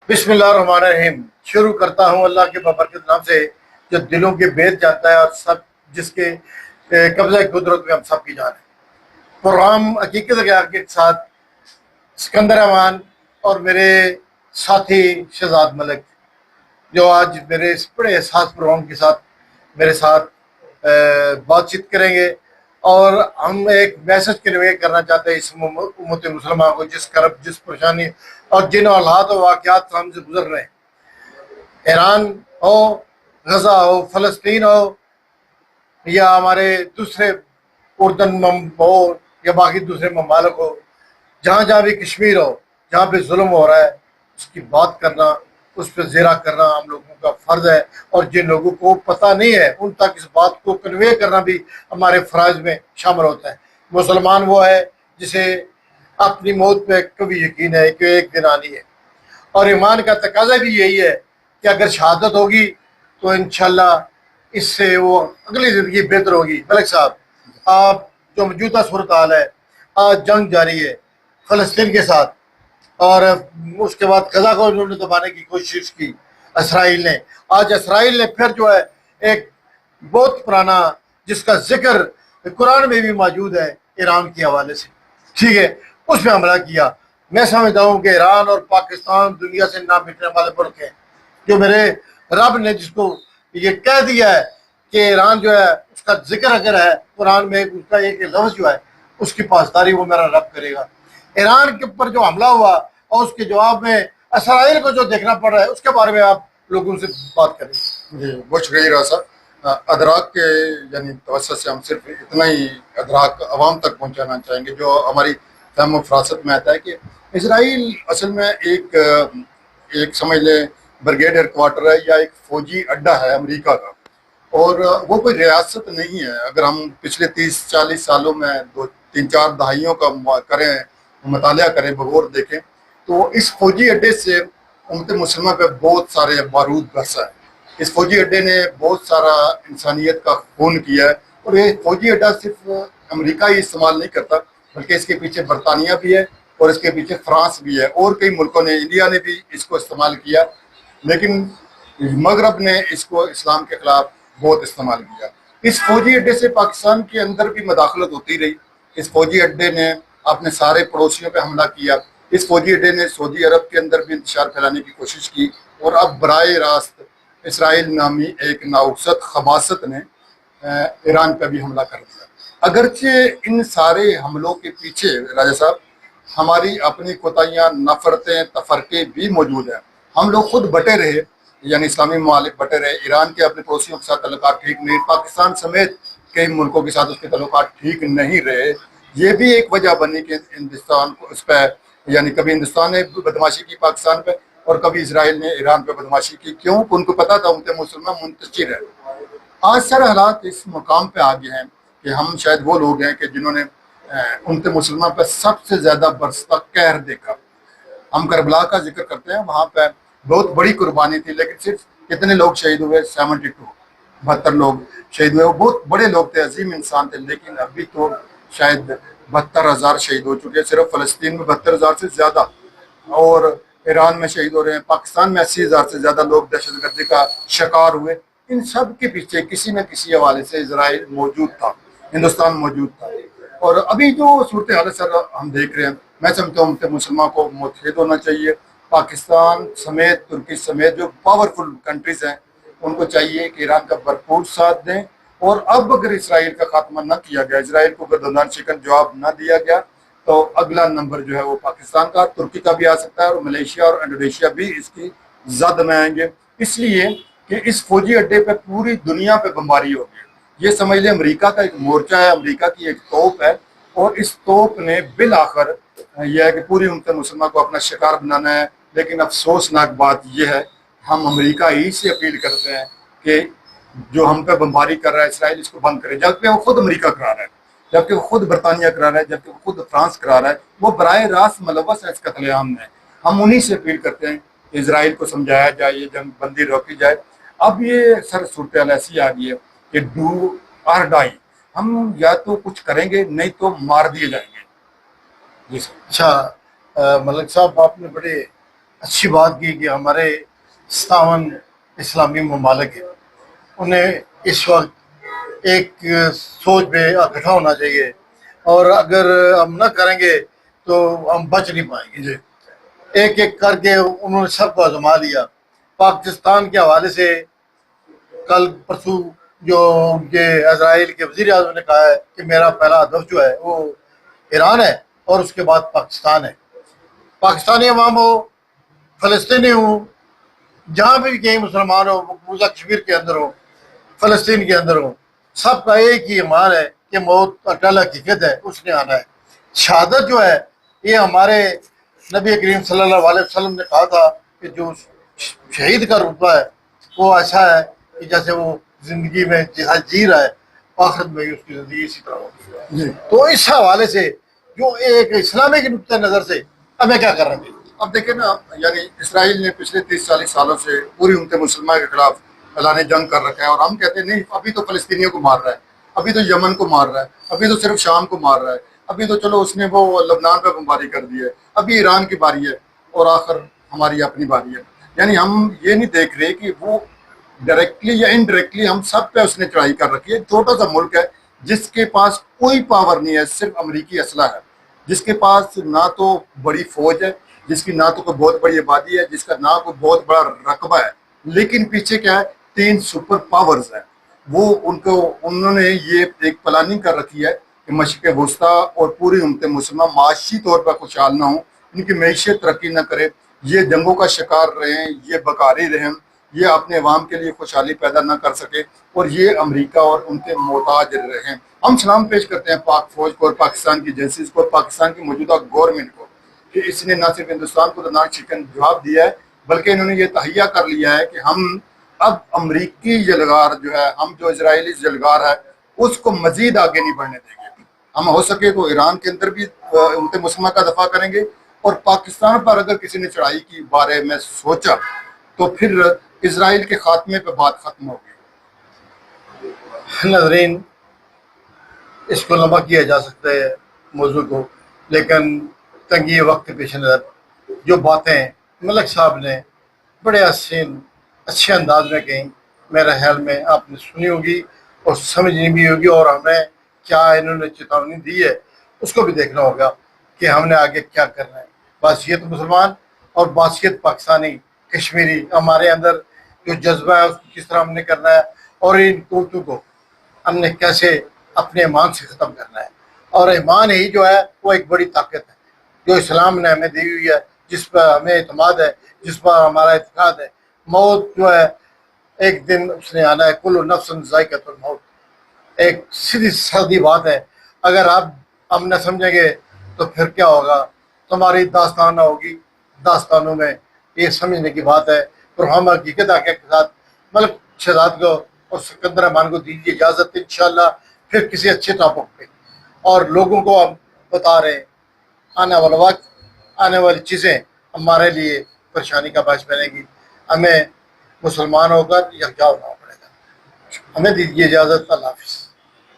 بسم اللہ الرحمن الرحیم. شروع کرتا ہوں اللہ کے بابرکت نام سے جو دلوں کے بید جانتا ہے اور سب جس کے قبضہ قدرت میں ہم سب کی جان ہے. پروگرام حقیقت کے ساتھ سکندر امان اور میرے ساتھی شہزاد ملک جو آج میرے اس بڑے احساس پروگرام کے ساتھ میرے ساتھ بات چیت کریں گے. اور ہم ایک میسج کنوے کرنا چاہتے ہیں اس امت مسلمہ کو جس کرب جس پریشانی اور جن حالات و واقعات ہم سے گزر رہے ہیں. ایران ہو، غزہ ہو، فلسطین ہو، یا ہمارے دوسرے اردن ہو یا باقی دوسرے ممالک ہو، جہاں جہاں بھی کشمیر ہو، جہاں پہ ظلم ہو رہا ہے اس کی بات کرنا، اس پہ زیرہ کرنا ہم لوگوں کا فرض ہے. اور جن لوگوں کو پتہ نہیں ہے ان تک اس بات کو کنوے کرنا بھی ہمارے فرائض میں شامل ہوتا ہے. مسلمان وہ ہے جسے اپنی موت پہ کبھی یقین ہے کہ ایک دن آنی ہے، اور ایمان کا تقاضا بھی یہی ہے کہ اگر شہادت ہوگی تو انشاءاللہ اس سے وہ اگلی زندگی بہتر ہوگی. ملک صاحب، آپ جو موجودہ صورتحال ہے، آج جنگ جاری ہے فلسطین کے ساتھ، اور اس کے بعد غزہ کو انہوں نے دبانے کی کوشش کی اسرائیل نے. آج اسرائیل نے پھر جو ہے ایک بہت پرانا جس کا ذکر قرآن میں بھی موجود ہے ایران کے حوالے سے، ٹھیک ہے، اس پہ حملہ کیا. میں سمجھتا ہوں کہ ایران اور پاکستان دنیا سے نہ مٹنے والے ملک ہیں. جو میرے رب نے جس کو یہ کہہ دیا ہے کہ ایران جو ہے اس کا ذکر اگر ہے قرآن میں، اس کا ایک لفظ جو ہے اس کی پاسداری وہ میرا رب کرے گا. ایران کے اوپر جو حملہ ہوا اور اس کے جواب میں اسرائیل کو جو دیکھنا پڑ رہا ہے اس کے بارے میں آپ لوگوں سے بات کریں. جی بہت شکریہ راز صاحب. ادراک کے یعنی توسط سے ہم صرف اتنا ہی ادراک عوام تک پہنچانا چاہیں گے جو ہماری فہم و فراست میں آتا ہے کہ اسرائیل اصل میں ایک سمجھ لیں برگیڈ ہیڈ کوارٹر ہے یا ایک فوجی اڈہ ہے امریکہ کا، اور وہ کوئی ریاست نہیں ہے. اگر ہم پچھلے 30-40 سالوں میں 2-3-4 دہائیوں کا مطالعہ کریں، بغور دیکھیں، تو اس فوجی اڈے سے امت مسلمہ پہ بہت سارے بارود برسا ہے. اس فوجی اڈے نے بہت سارا انسانیت کا خون کیا ہے. اور یہ فوجی اڈا صرف امریکہ ہی استعمال نہیں کرتا بلکہ اس کے پیچھے برطانیہ بھی ہے اور اس کے پیچھے فرانس بھی ہے، اور کئی ملکوں نے، انڈیا نے بھی اس کو استعمال کیا. لیکن مغرب نے اس کو اسلام کے خلاف بہت استعمال کیا. اس فوجی اڈے سے پاکستان کے اندر بھی مداخلت ہوتی رہی. اس فوجی اڈے نے اپنے سارے پڑوسیوں پہ حملہ کیا. اس فوجی اڈے نے سعودی عرب کے اندر بھی انتشار پھیلانے کی کوشش کی، اور اب براہ راست اسرائیل نامی ایک ناؤقست خباثت نے ایران پہ بھی حملہ کر دیا. اگرچہ ان سارے حملوں کے پیچھے راجہ صاحب ہماری اپنی کوتاہیاں، نفرتیں، تفرقے بھی موجود ہیں. ہم لوگ خود بٹے رہے، یعنی اسلامی ممالک بٹے رہے. ایران کے اپنے پڑوسیوں کے ساتھ تعلقات ٹھیک نہیں، پاکستان سمیت کئی ملکوں کے ساتھ اس کے تعلقات ٹھیک نہیں رہے. یہ بھی ایک وجہ بنی کہ ہندوستان کو اس پہ، یعنی کبھی ہندوستان نے بدماشی کی پاکستان پہ اور کبھی اسرائیل نے ایران پہ بدماشی کی. کیوں؟ ان کو پتا تھا امت مسلمہ منتشر ہے. آج سر حالات اس مقام پہ آگے ہیں کہ ہم شاید وہ لوگ ہیں کہ جنہوں نے امت مسلمہ پہ سب سے زیادہ برستا قہر دیکھا. ہم کربلا کا ذکر کرتے ہیں، وہاں پہ بہت بڑی قربانی تھی، لیکن صرف کتنے لوگ شہید ہوئے؟ 72 لوگ شہید ہوئے. وہ بہت بڑے لوگ تھے، عظیم انسان تھے. لیکن ابھی تو شاید 72,000 شہید ہو چکے، صرف فلسطین میں 72,000 سے زیادہ، اور ایران میں شہید ہو رہے ہیں. پاکستان میں 80,000 سے زیادہ لوگ دہشت گردی کا شکار ہوئے. ان سب کے پیچھے کسی نہ کسی حوالے سے اسرائیل موجود تھا، ہندوستان موجود تھا. اور ابھی جو صورتحال سر ہم دیکھ رہے ہیں، میں سمجھتا ہوں کہ مسلمان کو متحد ہونا چاہیے. پاکستان سمیت، ترکی سمیت جو پاورفل کنٹریز ہیں ان کو چاہیے کہ ایران کا بھرپور ساتھ دیں. اور اب اگر اسرائیل کا خاتمہ نہ کیا گیا، اسرائیل کو گردان شکن جواب نہ دیا گیا، تو اگلا نمبر جو ہے وہ پاکستان کا، ترکی کا بھی آ سکتا ہے، اور ملیشیا اور انڈونیشیا بھی اس کی زد میں آئیں گے. اس لیے کہ اس فوجی اڈے پہ پوری دنیا پہ بمباری ہوگی. یہ سمجھ لیں امریکہ کا ایک مورچہ ہے، امریکہ کی ایک توپ ہے، اور اس توپ نے بالآخر یہ ہے کہ پوری امت مسلمہ کو اپنا شکار بنانا ہے. لیکن افسوسناک بات یہ ہے، ہم امریکہ ہی سے اپیل کرتے ہیں کہ جو ہم پہ بمباری کر رہا ہے اسرائیل، اس کو بند کرے، جبکہ وہ خود امریکہ کرا رہا ہے، جبکہ وہ خود برطانیہ کرا رہا ہے، جبکہ وہ خود فرانس کرا رہا ہے. وہ براہ راست ملوث ہے اس قتل عام میں. ہم انہی سے اپیل کرتے ہیں کہ اسرائیل کو سمجھایا جائے، یہ جنگ بندی روکی جائے. اب یہ سر صورتحال ایسی آ گئی ہے کہ ڈو اور ڈائی، ہم یا تو کچھ کریں گے نہیں تو مار دیے جائیں گے. جی سر. اچھا ملک صاحب، آپ نے بڑے اچھی بات کی کہ ہمارے 57 اسلامی ممالک ہیں، انہیں اس وقت ایک سوچ پہ اکٹھا ہونا چاہیے، اور اگر ہم نہ کریں گے تو ہم بچ نہیں پائیں گے۔ جی ایک ایک کر کے انہوں نے سب کو آزما لیا۔ پاکستان کے حوالے سے کل پرسوں جو یہ اسرائیل کے وزیر اعظم نے کہا ہے کہ میرا پہلا ہدف جو ہے وہ ایران ہے اور اس کے بعد پاکستان ہے۔ پاکستانی عوام ہو، فلسطینی ہوں، جہاں بھی کہیں مسلمان ہو، مقبوضہ کشمیر کے اندر ہو، فلسطین کے اندر ہو، سب کا ایک ہی ایمان ہے کہ موت اٹل حقیقت ہے، اس نے آنا ہے۔ شہادت جو ہے یہ ہمارے نبی کریم صلی اللہ علیہ وسلم نے کہا تھا کہ جو شہید کا رتبہ ہے وہ ایسا ہے کہ جیسے وہ زندگی میں جہاد جی رہا ہے، آخرت میں بھی اس کی زندگی اسی طرح ہوگی۔ جی تو اس حوالے سے جو ایک اسلامی کے نقطۂ نظر سے ہمیں کیا کرنا چاہیے؟ اب دیکھیں نا، یعنی اسرائیل نے پچھلے 30-40 سالوں سے پوری امت مسلمہ کے خلاف اعلان جنگ کر رکھا ہے، اور ہم کہتے ہیں نہیں ابھی تو فلسطینیوں کو مار رہا ہے، ابھی تو یمن کو مار رہا ہے، ابھی تو صرف شام کو مار رہا ہے، ابھی تو چلو اس نے وہ لبنان پہ بمباری کر دی ہے، ابھی ایران کی باری ہے، اور آخر ہماری اپنی باری ہے۔ یعنی ہم یہ نہیں دیکھ رہے کہ وہ ڈائریکٹلی یا انڈائریکٹلی ہم سب پہ اس نے چڑھائی کر رکھی ہے۔ چھوٹا سا ملک ہے جس کے پاس کوئی پاور نہیں ہے، صرف امریکی اسلحہ ہے، جس کے پاس نہ تو بڑی فوج ہے، جس کی نہ تو کوئی بہت بڑی آبادی ہے، جس کا نہ کوئی بہت بڑا رقبہ ہے، لیکن پیچھے کیا ہے، 3 سپر پاورز ہیں۔ وہ انہوں نے یہ ایک پلاننگ کر رکھی ہے کہ مشرق وسطیٰ اور پوری امت مسلمہ معاشی طور پر خوشحال نہ ہوں، ان کی معیشت ترقی نہ کرے، یہ جنگوں کا شکار رہیں، یہ بکاری رہیں، یہ اپنے عوام کے لیے خوشحالی پیدا نہ کر سکے، اور یہ امریکہ اور ان کے محتاج رہیں۔ ہم سلام پیش کرتے ہیں پاک فوج کو اور پاکستان کی ایجنسیز کو اور پاکستان کی موجودہ گورنمنٹ کو کہ اس نے نہ صرف ہندوستان کو ناک چکن جواب دیا ہے، بلکہ انہوں نے یہ تہیہ کر لیا ہے کہ ہم اب امریکی جلگار جو ہے، ہم جو اسرائیلی جلگار ہے اس کو مزید آگے نہیں بڑھنے دیں گے۔ ہم ہو سکے تو ایران کے اندر بھی امت مسلمہ کا دفاع کریں گے، اور پاکستان پر اگر کسی نے چڑھائی کی بارے میں سوچا تو پھر اسرائیل کے خاتمے پہ بات ختم ہوگی۔ ناظرین، اس کو لمبا کیا جا سکتا ہے موضوع کو، لیکن تنگی وقت کے پیش نظر جو باتیں ملک صاحب نے بڑے اچھے انداز میں کہیں، میرے خیال میں آپ نے سنی ہوگی اور سمجھنی بھی ہوگی، اور ہمیں کیا انہوں نے چیتونی دی ہے اس کو بھی دیکھنا ہوگا کہ ہم نے آگے کیا کرنا ہے۔ بحثیت مسلمان اور بحثیت پاکستانی کشمیری، ہمارے اندر جو جذبہ ہے اس کو کس طرح ہم نے کرنا ہے، اور ان توتو کو ہم نے کیسے اپنے ایمان سے ختم کرنا ہے۔ اور ایمان ہی جو ہے وہ ایک بڑی طاقت ہے جو اسلام نے ہمیں دی ہوئی ہے، جس پر ہمیں اعتماد ہے، جس پر ہمارا اعتقاد ہے۔ موت جو ہے ایک دن اس نے آنا ہے، کل نفس ذائقۃ الموت، ایک سیدھی سادی بات ہے۔ اگر آپ ہم نہ سمجھیں گے تو پھر کیا ہوگا، تمہاری داستان نہ ہوگی۔ داستانوں میں یہ سمجھنے کی بات ہے۔ اور ہم حقیقت کے ساتھ ملک شہزاد کو اور سکندر امان کو دیجیے اجازت، انشاءاللہ پھر کسی اچھے ٹاپک پہ، اور لوگوں کو ہم بتا رہے ہیں آنے والا وقت، آنے والی چیزیں ہمارے لیے پریشانی کا باعث بنے گی۔ ہمیں مسلمان ہو کر یکجا ہونا پڑے گا۔ ہمیں دیجیے اجازت، اللہ حافظ۔